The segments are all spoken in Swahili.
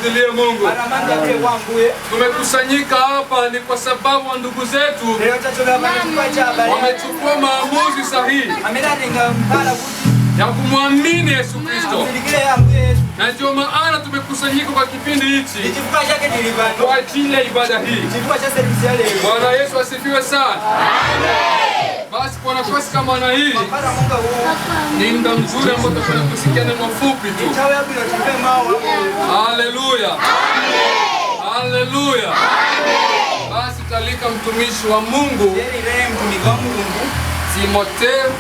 tumshangilie Mungu. Tumekusanyika hapa ni kwa sababu wa ndugu zetu wamechukua maamuzi sahihi ya kumwamini Yesu Kristo. Na ndio maana tumekusanyika kwa kipindi hichi kwa ajili ya ibada hii. Bwana Yesu asifiwe sana. Basi kwa nafasi kama na hii ni muda mzuri ambao tutakwenda kusikia neno fupi tu. Haleluya. Haleluya. Basi talika mtumishi wa Mungu Timotheo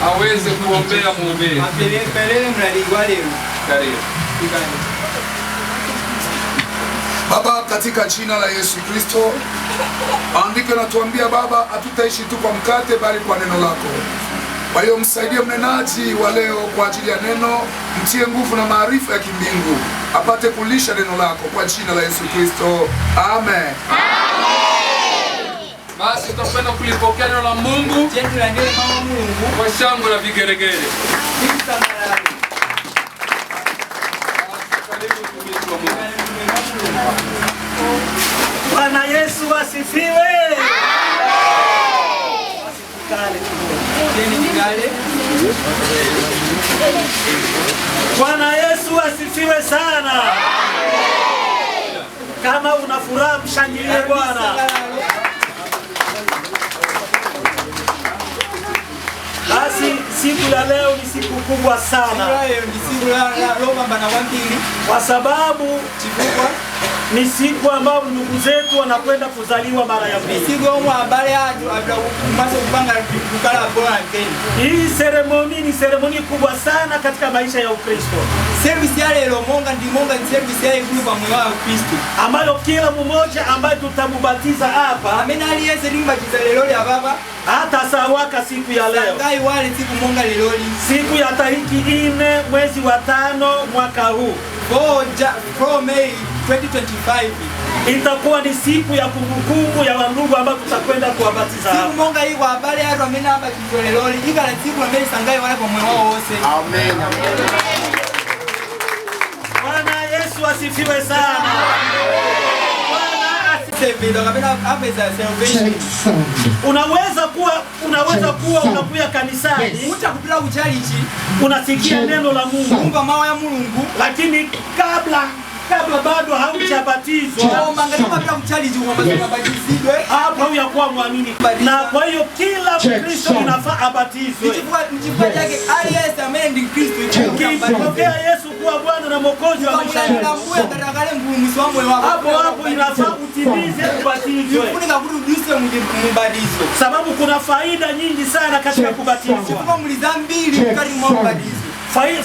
aweze kuombea mhubiri. Karibu. Baba, katika jina la Yesu Kristo, maandiko yanatuambia Baba, hatutaishi tu kwa mkate bali kwa neno lako. Kwa hiyo msaidie mnenaji wa leo kwa ajili ya neno, mtie nguvu na maarifa ya kimbingu, apate kulisha neno lako kwa jina la Yesu Kristo. Amen. Basi tutapenda kulipokea neno la Mungu kwa shangwe na vigeregere. Bwana Yesu asifiwe. Bwana Yesu asifiwe sana. Kama una furaha mshangilie Bwana. Basi siku ya leo ni siku kubwa sana, kwa sababu ni siku ambayo ndugu zetu wanakwenda kuzaliwa mara ya pili. Hii seremoni ni seremoni kubwa sana katika maisha ya Ukristo, ambayo kila mmoja ambaye tutamubatiza hapa hata sawaka siku ya leo, siku ya tariki 4 mwezi wa 5 mwaka huu 4 May 2025 itakuwa ni siku ya kumbukumbu ya wandugu ambao tutakwenda kuwabatiza hapa. Amen. Bwana Yesu asifiwe sana. Unaweza kuwa unakuja kanisani, unasikia neno la Mungu, lakini kabla bado haujabatizwa hapo hujakuwa muamini. Na kwa hiyo kila Mkristo inafaa abatizwe. Ukipokea Yesu kuwa Bwana na Mwokozi wa maisha yako, hapo inafaa utimize kubatizwe, sababu kuna faida nyingi sana katika kubatizwa.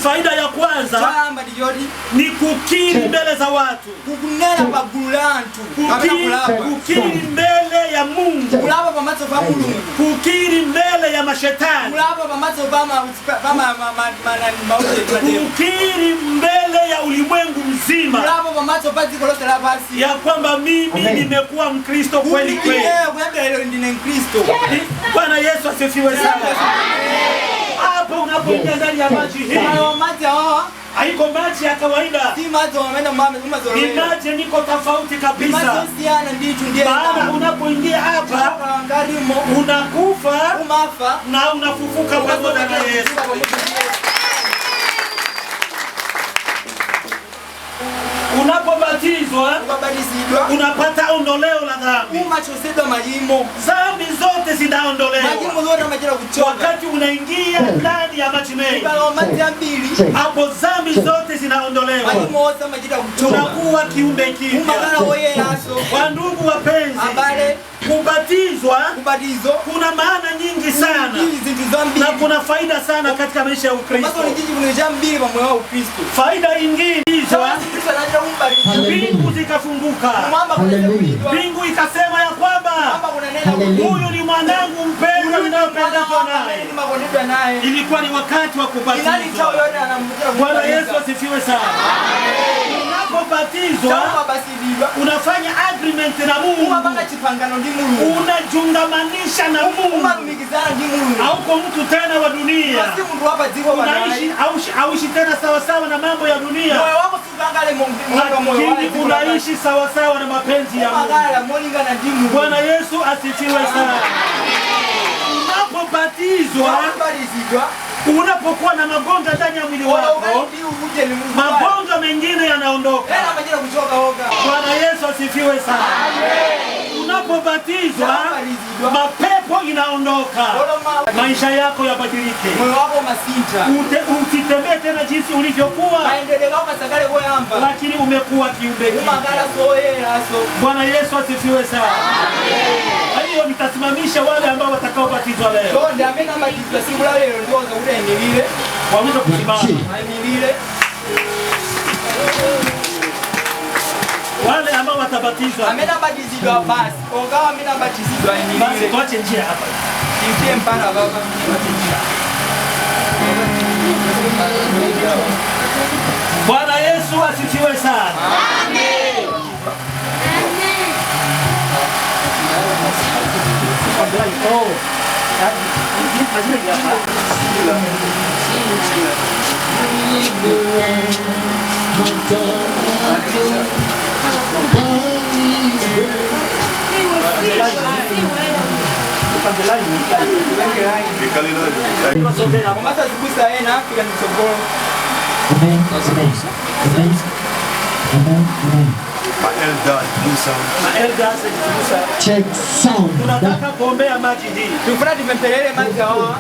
Faida ya kwanza ni kukiri mbele za watu, kukiri mbele ya Mungu, kukiri mbele ya mashetani, kukiri mbele ya ulimwengu mzima ya kwamba mimi nimekuwa Mkristo kweli kweli. Bwana Yesu asifiwe sana. Hapo unapoingia ndani ya maji hii, haiko maji ya kawaida, ni maji niko tofauti kabisa. Maana unapoingia hapa unakufa na unafufuka pamoja na Yesu. Unapobatizwa unapata ondoleo la dhambi. Dhambi zote zinaondolewa wakati unaingia ndani ya maji mengi. Hapo dhambi zote zinaondolewa, unakuwa kiumbe kipya. Kwa ndugu wapenzi, kubatizwa kuna maana nyingi sana na kuna faida sana katika maisha ya Ukristo. Faida nyingine, mbingu zikafunguka, mbingu ikasema ya kwamba huyu ni mwanangu mpendwa ninayependezwa naye. Ilikuwa ni wakati wa kubatizwa. Bwana Yesu asifiwe sana. unapobatizwa unafanya agreement na Mungu, unajungamanisha na Mungu. Hauko mtu tena wa dunia, unaishi tena sawasawa na mambo ya dunia, lakini unaishi sawasawa na mapenzi ya Mungu. Bwana Yesu asifiwe sana. Unapobatizwa, unapokuwa na magonjwa ndani ya mwili wako, magonjwa mengine yanaondoka. Bwana Yesu asifiwe sana. Unapobatizwa, mapepo inaondoka, maisha yako yabadilike, usitembee tena jinsi ulivyokuwa, lakini umekuwa kiumbe kipya. Bwana Yesu asifiwe sana. Kwa hiyo nitasimamisha wale ambao watakaobatizwa leo. Waweze kusimama. Wale ambao watabatizwa. Amenabatizwa basi. Ongawa amenabatizwa ni basi tuache njia hapa. Nitie mpana baba. Bwana Yesu asifiwe sana. Amen. Oh. Check sound. Tunataka kuombea maji hii. Tufurahi tumempelele maji hawa.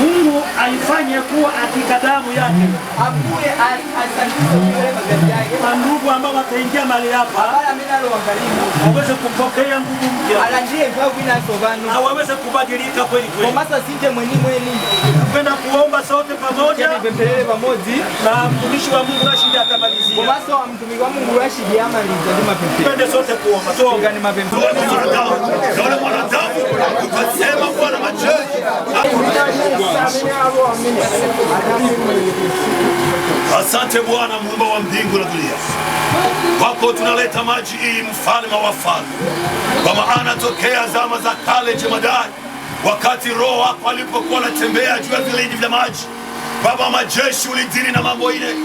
Mungu aifanye kuwa hakika damu yake. Akule asantishwe kule magari yake. Ndugu ambao wataingia mahali hapa, Abala minalo wakarimu. waweze kupokea nguvu mpya. Alanjie kwa wina sobanu. Na waweze kubadilika kweli kweli. Komasa sije mweni. Napenda kuomba sote pamoja. Tumempelele pamoja. Na mtumishi wa Mungu Rashid atamalizia. Komasa wa mtumishi wa Mungu Rashid amaliza ndima pembe. Twende sote kuomba. Tuombe ni mapembe. Yule mwanadamu ukasema Bwana majeshi. Asante Bwana muumba wa mbingu na dunia. Kwako tunaleta maji hii, mfalme wa wafalme. Kwa maana tokea zama za kale jemadari, wakati Roho wako alipokuwa anatembea juu ya vilindi vya maji, Baba majeshi, ulidili na mambo ile.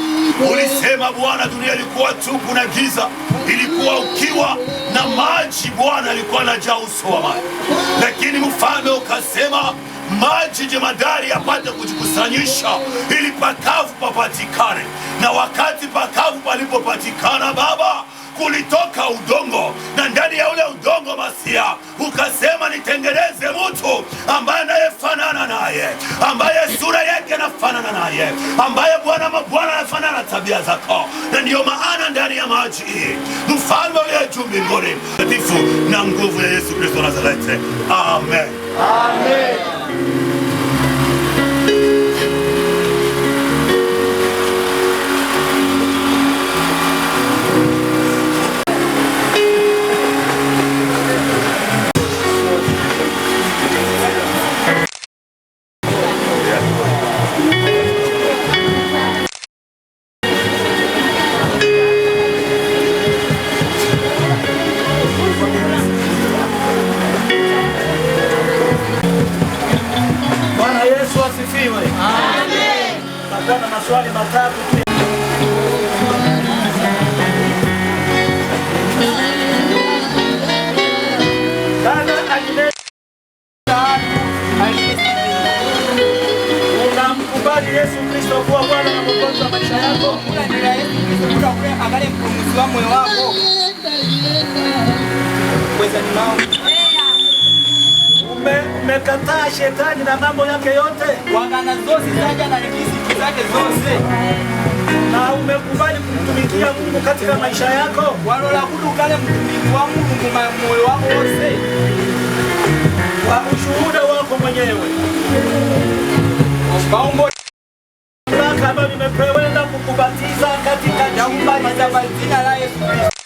Ulisema Bwana, dunia ilikuwa tupu na giza, ilikuwa ukiwa na maji Bwana alikuwa anajaa uso wa maji. Lakini mfalme ukasema maji jemadari yapate kujikusanyisha ili pakavu papatikane. Na wakati pakavu palipopatikana Baba, kulitoka udongo, na ndani ya ule udongo Masia ukasema nitengeneze mtu ambaye anayefanana naye, ambaye sura yake inafanana naye, ambaye Bwana mabwana anafanana na tabia zako. Na ndiyo maana ndani ya maji hii mfalme uliye juu mbinguni, mtakatifu na nguvu ya Yesu Kristo Nazareti. Amen. Amen. Maswali matatu. Unamkubali Yesu Kristo kuwa Bwana na Mwokozi wa maisha yako? Unajua Yesu Kristo kwa kule angalia mkombozi wa moyo wako. Kweza ni mao. Umekataa shetani na mambo yake yote. Wagana zote zaja na riziki zake zote. Na umekubali kumtumikia Mungu katika maisha yako. Walola kudukale mtumiki wa Mungu moyo wako wote. Kwa ushuhuda wako mwenyewe. Baumbo kama nimepewa kukubatiza katika jina la Yesu Kristo.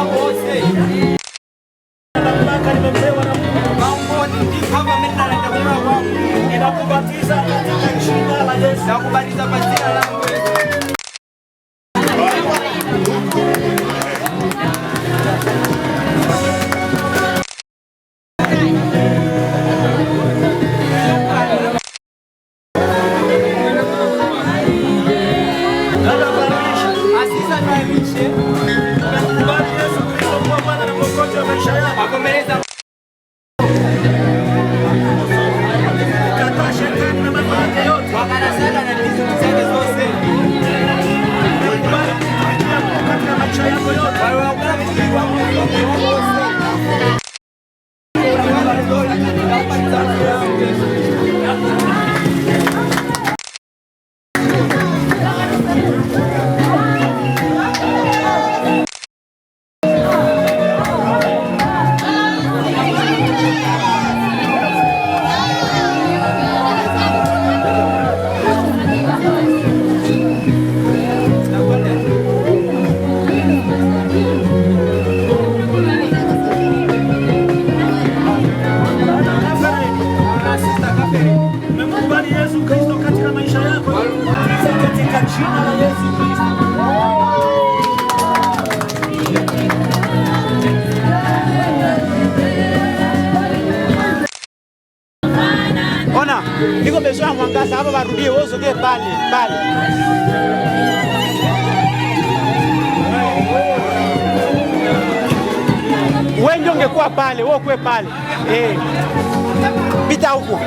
wako wote. Mamlaka nimepewa na Mungu. Mambo ni kama mimi natakuwa kwa Mungu. Ninakubatiza katika jina la Yesu. Nakubatiza kwa jina la Yesu. Ona, niko besho ya mwangaza hapa barudie wozo ke pale. Wewe ndio ungekuwa pale, wewe ukwe pale. Pita huko.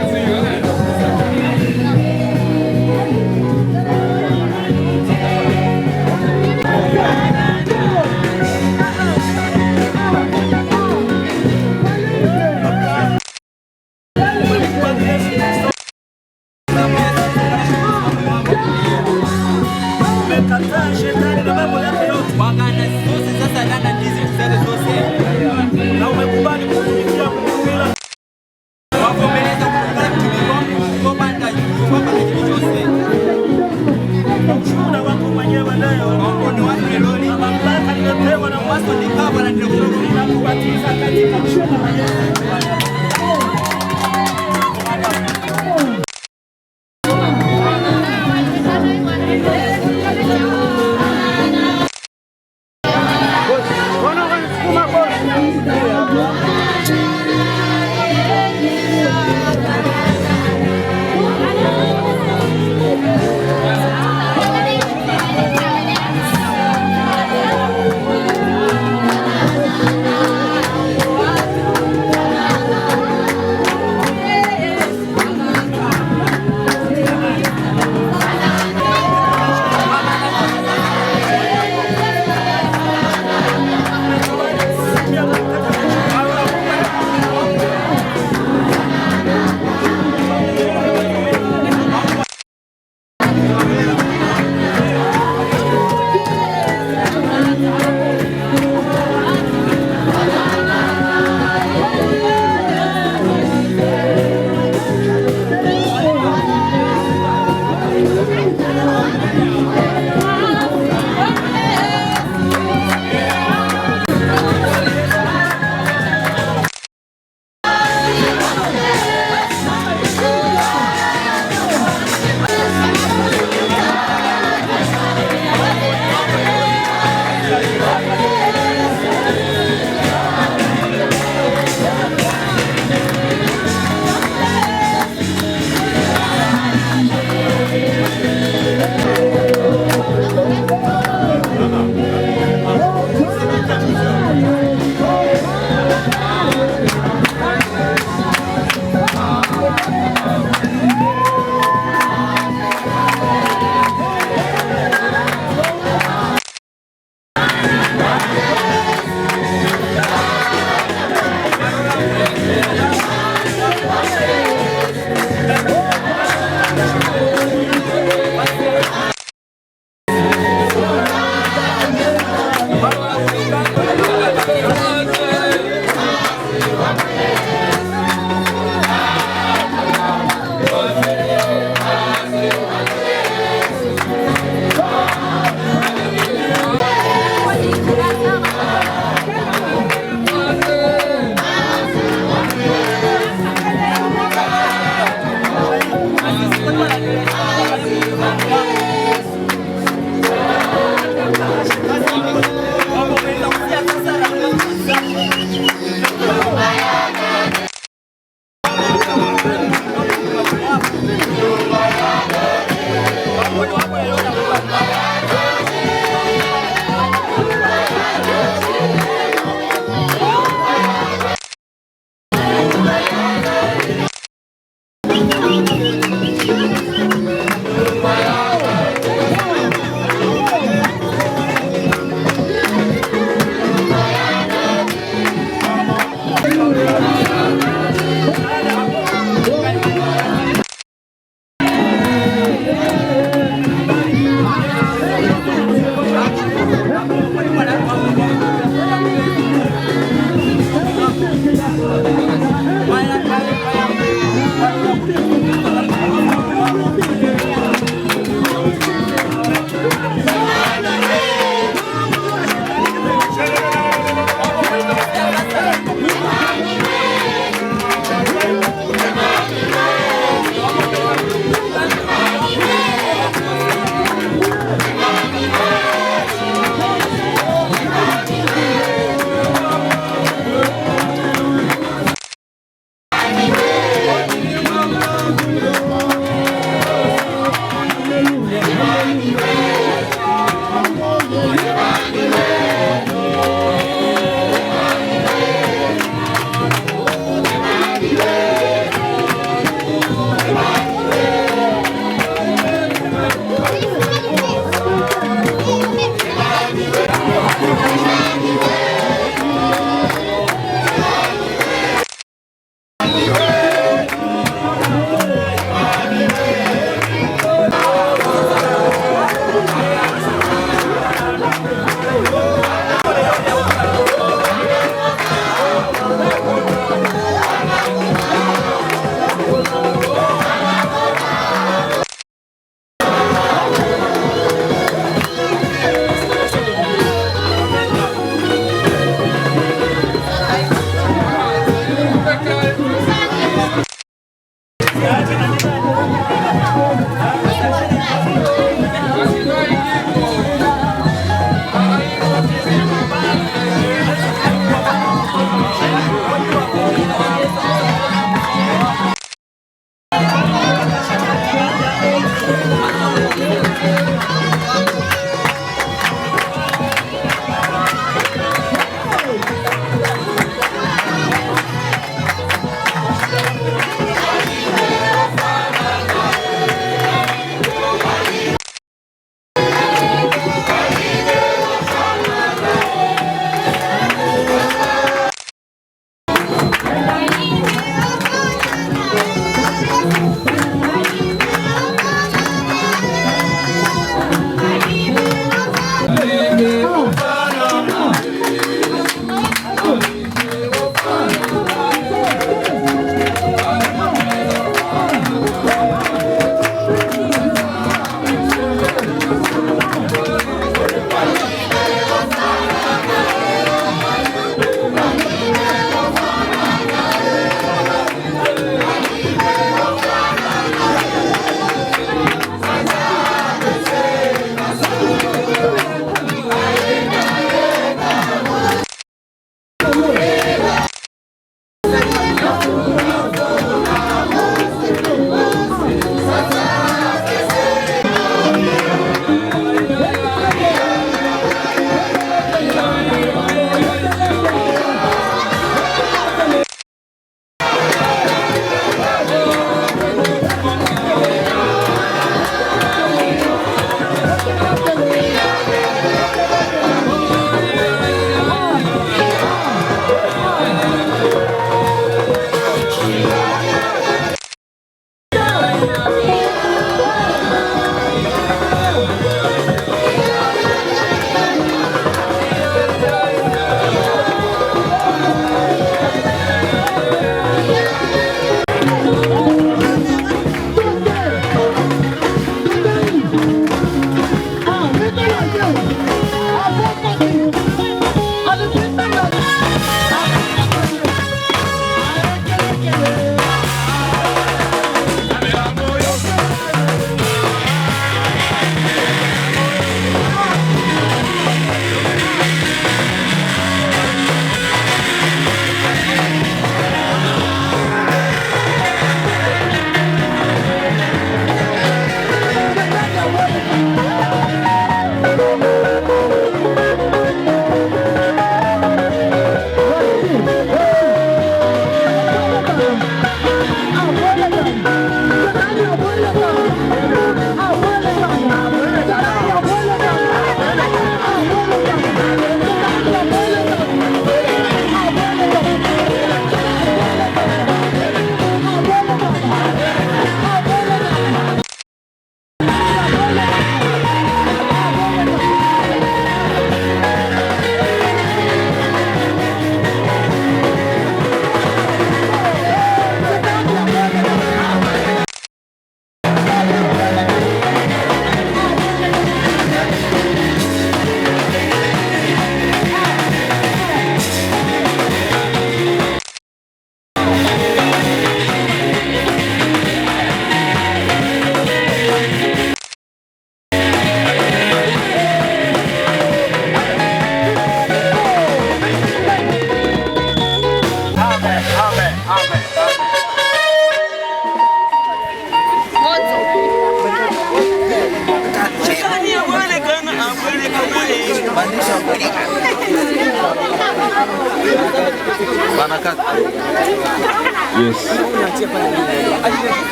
Yes.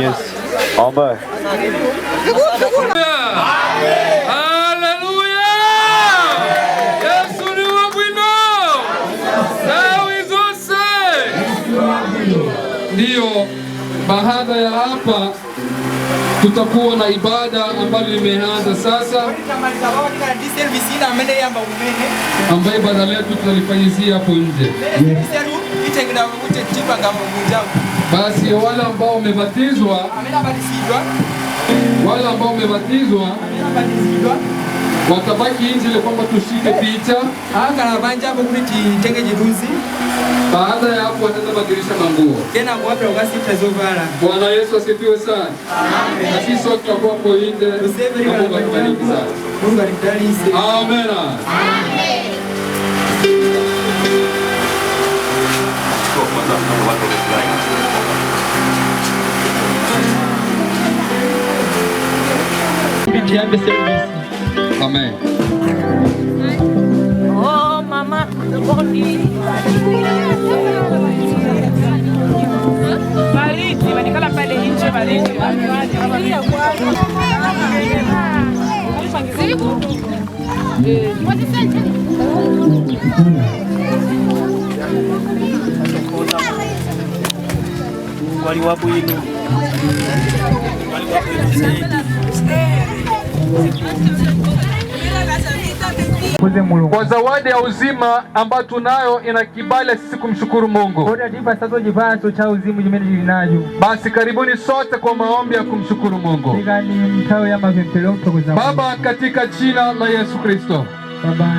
Yes. Omba. Haleluya! Yesu ni wa bwino. Sawi zose. Ndio, baada ya hapa tutakuwa na ibada ambayo imeanza sasa, ambayo ibada letu tutalifanyizia hapo nje. Basi wale ambao wamebatizwa watabaki nje ili kwamba tushike picha. Baada ya hapo wataanza badilisha manguo. Bwana Yesu asifiwe sana. Na sisi sote tutakuwa hapo nje. Mungu akubariki sana. Amen. Amen. Oh mama, baridi, wanikala pale nje baridi. Kwa zawadi ya uzima ambayo tunayo ina kibali sisi kumshukuru Mungu. Basi karibuni sote kwa maombi ya kumshukuru Mungu. Baba, katika jina la Yesu Kristo,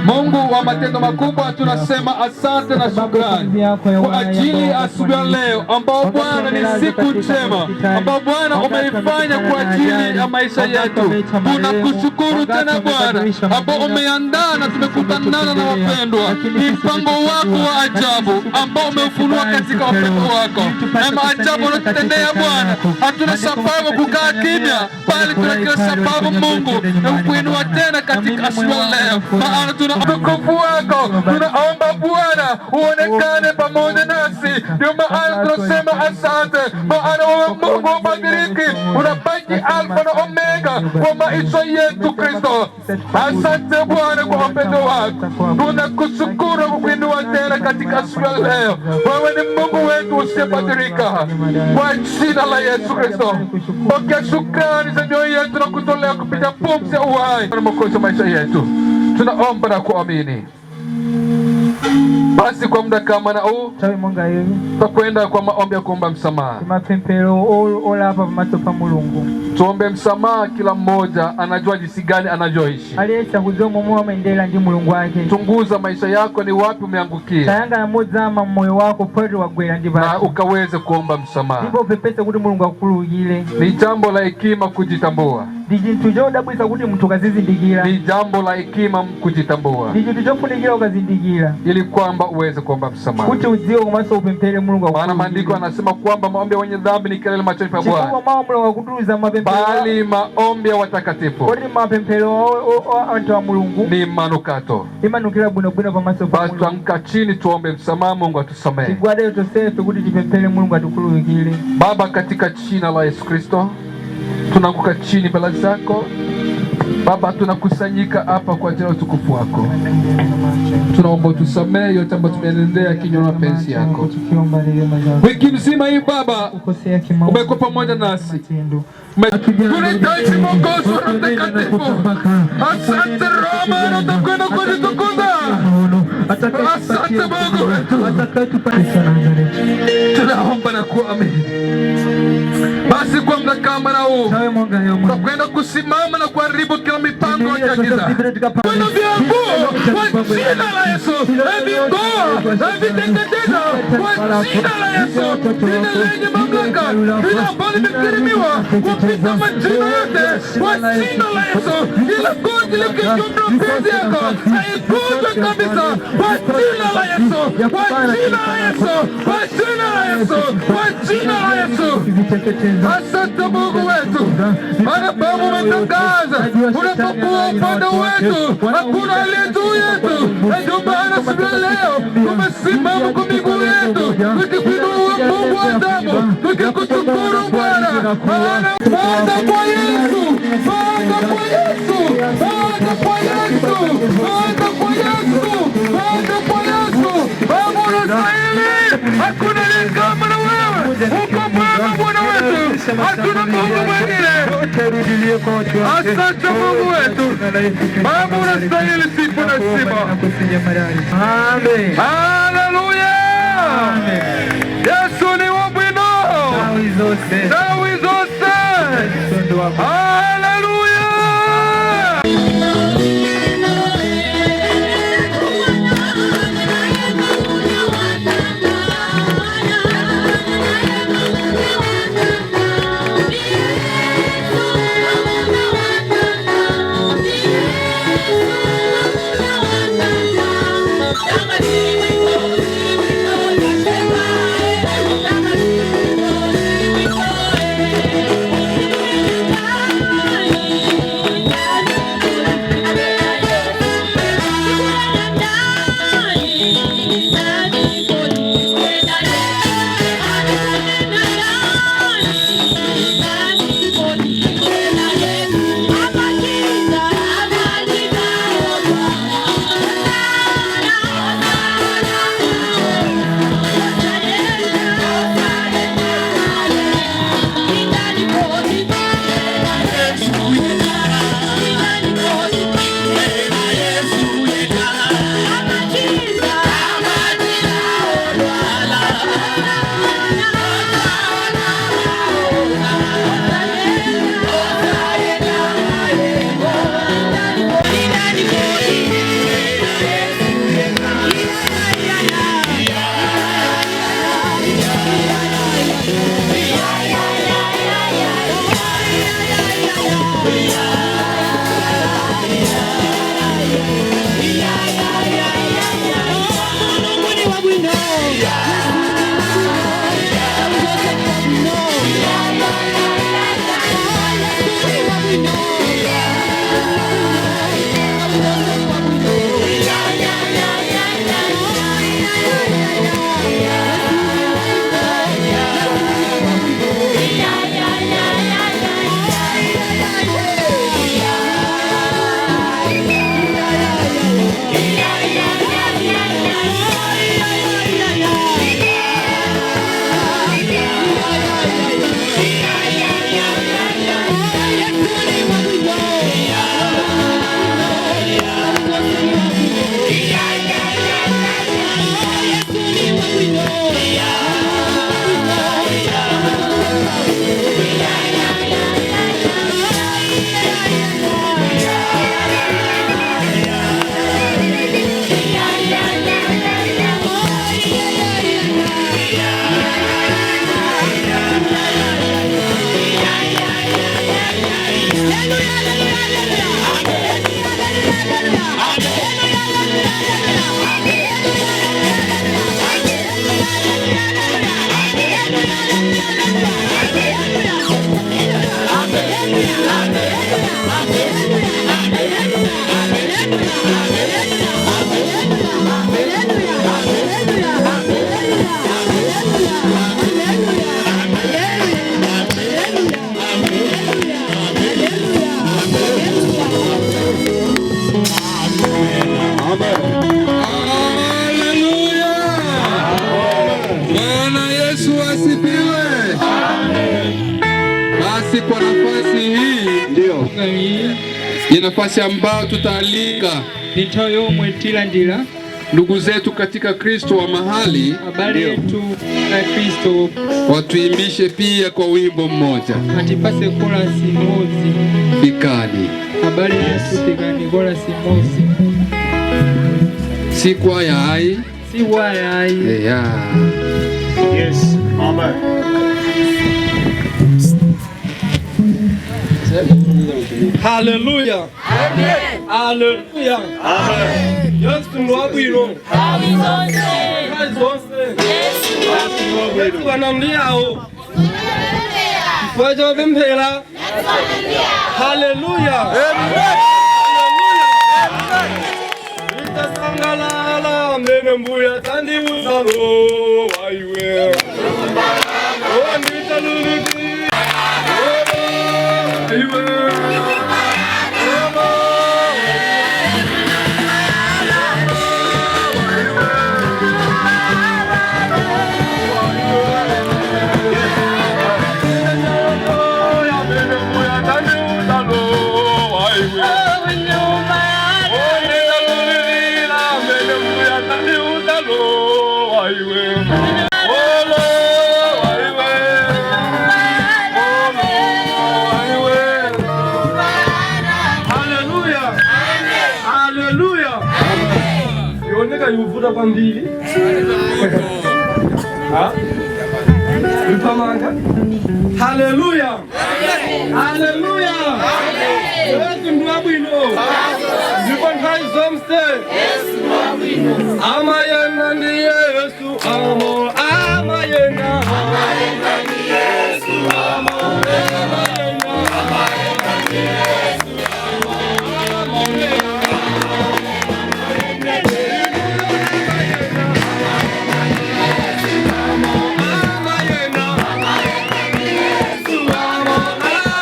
Mungu wa matendo makubwa, tunasema asante na shukrani kwa ajili ya asubuhi ya leo ambao Bwana ni siku njema ambao Bwana umeifanya kwa ajili ya maisha yetu. Tunakushukuru tena Bwana ambao umeandaa na tumekutanana na wapendwa. Ni mpango wako wa ajabu ambao umeufunua katika wapendwa wako. Na maajabu unatutendea Bwana, hatuna sababu kukaa kimya, bali tuna kila sababu Mungu na kukuinua tena katika asubuhi ya leo. Tuna utukufu wako, tunaomba Bwana uonekane pamoja nasi. Ndio maana tunasema asante, maana wewe Mungu ubadiliki, unabaki Alfa na Omega kwa maisha yetu Kristo. Asante Bwana kwa upendo wako, tunakushukuru kukuinua tena katika asubuhi ya leo. Wewe ni Mungu wetu usiyebadilika, kwa jina la Yesu Kristo. Pokea shukrani za mioyo yetu na kutolea kupitia pumzi ya uhai na Mwokozi wa maisha yetu. Tunaomba na kuamini. Basi kwa muda kama na huu tutakwenda kwa maombi ya kuomba msamaha. Tuombe msamaha, kila mmoja anajua jinsi gani anavyoishi. Chunguza maisha yako, ni wapi umeangukia, na ukaweze kuomba msamaha. Ni jambo la hekima kujitambua. Ni jambo la hekima kujitambua, ili kwamba uweze kuomba msamaha. Maana maandiko yanasema kwamba maombi ya wenye dhambi ni kelele machoni pa Bwana, bali maombi ya watakatifu ni manukato. Basi tuamka chini tuombe msamaha, Mungu atusamehe. Baba, katika jina la Yesu Kristo tunaanguka chini mbele zako Baba, tunakusanyika hapa kwa ajili ya utukufu wako. Tunaomba utusamehe yote ambayo tumeendea kinyume na mapenzi yako. Wiki mzima hii Baba umekuwa pamoja nasi. Tunahitaji Mwokozi wa mtakatifu. Asante Roma, tunakwenda kujitukuza. Asante Mungu wetu. Tunaomba na kuamini. Basi kwa muda kama na huu tutakwenda kusimama na kuharibu kila mipango ya giza. Kwenda vyangu kwa jina la Yesu, vingoa viteketeza kwa jina la Yesu. Jina lenye mamlaka, jina ambalo limekirimiwa kupita majina yote kwa jina la Yesu. Ila kundi likinyumna mpenzi yako haikuzwe kabisa kwa jina la Yesu, kwa jina la Yesu, kwa jina la Yesu, kwa jina la Yesu. Asante Mungu wetu, maana Baba umetangaza unapokuwa upande wetu hakuna aliye juu yetu. Ndio maana siku leo tumesimama kwa miguu yetu, tukikuinua Mungu wa damu, tukikushukuru Bwana. Fadha kwa Yesu, fadha kwa Yesu, fadha kwa Yesu, fadha kwa Yesu, fadha kwa Yesu. Baba unastahili, hakuna aliye kama na wewe. Uko mwema Bwana wetu, hakuna Mungu mwingine. Asante Mungu wetu, Baba unastahili sifa na heshima. Amen. Haleluya. Yesu ni wa bwino. Dawi zose. Haleluya. Kwa nafasi hii ndio ni nafasi ambayo tutaalika nitoyo mwetila ndila ndugu zetu katika Kristo wa mahali habari yetu na Kristo watuimbishe pia kwa wimbo mmoja atipase kola simozi fikani habari yetu fikani kola simozi si kwa yai si kwa yai yeah. Yes, amen. Hallelujah. Amen. Hallelujah. Amen. Yesu ndo wabwino. Yesu wanamliao. Kifwacho vimpela. Hallelujah. Amen. Hallelujah. Itasangalala amene mbuya tandi utalo waiwe onditaluluti waiwe yuvuta kwa mbili. Mpamanga. Haleluya. Haleluya. Yesu mwabwino. Zipankai zomste. Yesu mwabwino. Amayena ndi Yesu amo. Amayena. Amayena ndi Yesu amo. Amayena. Amayena ndi Yesu amo.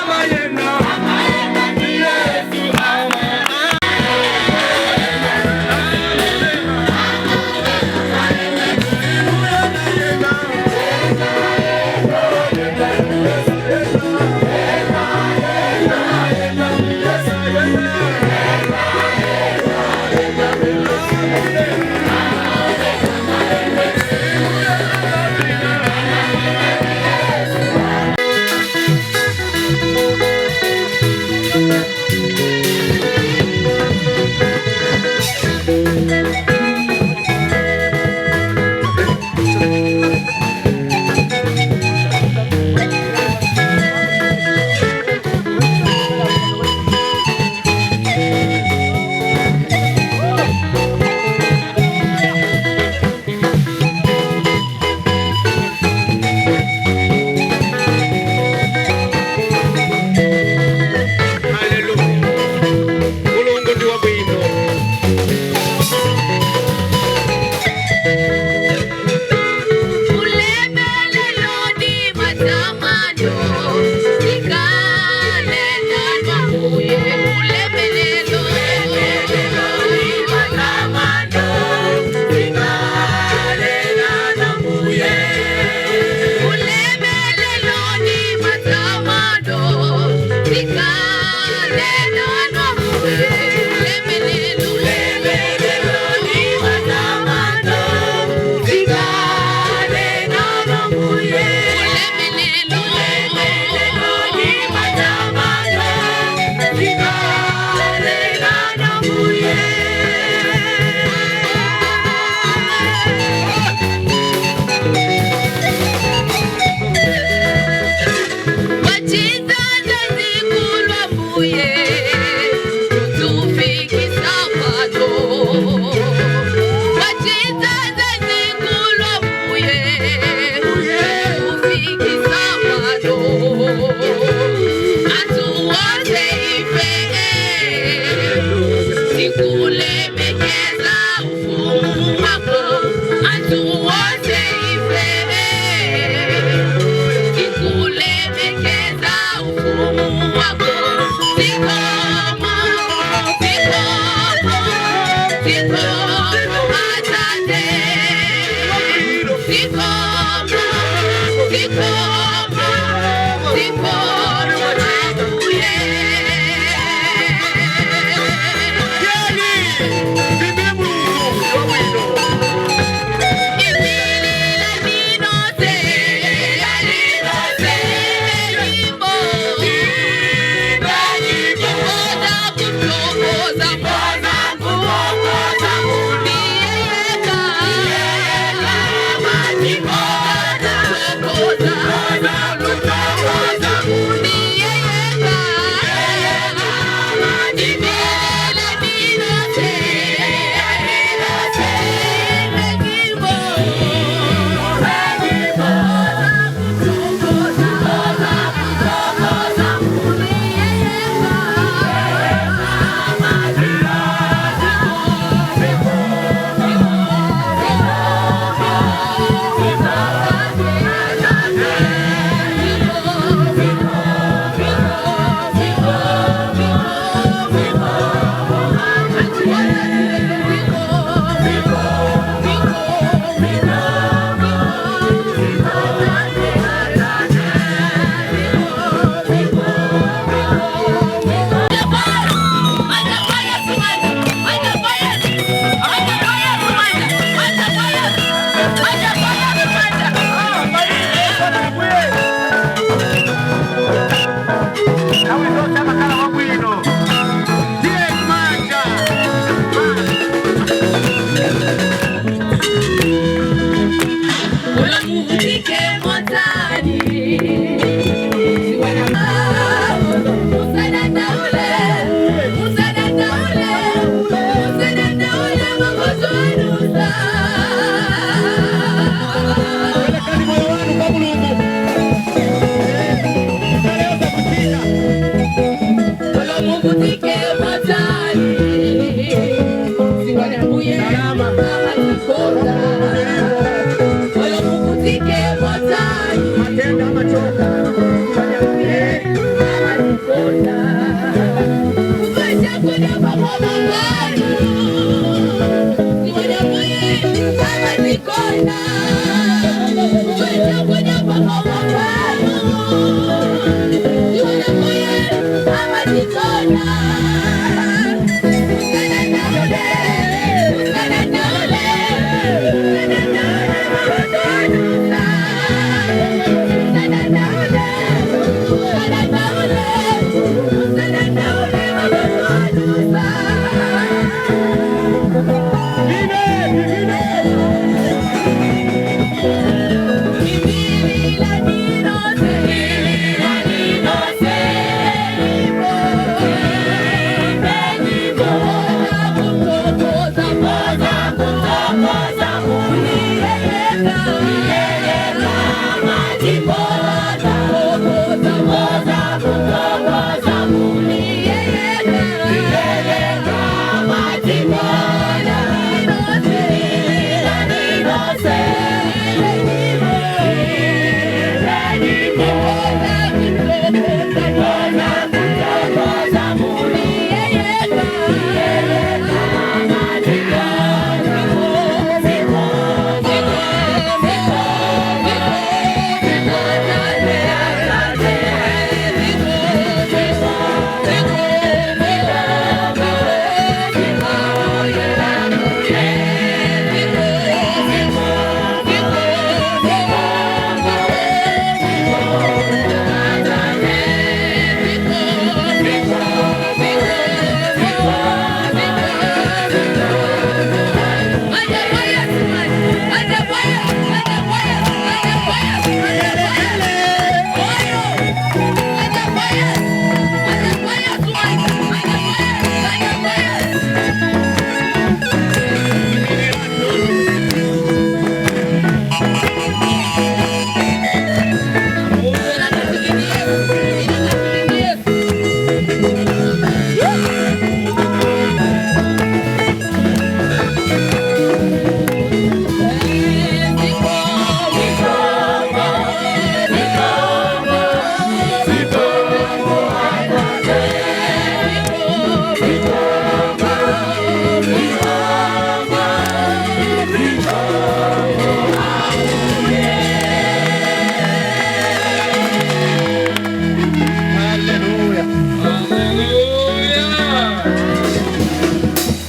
Amayena. Keep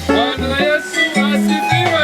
Bwana Yesu asifiwe.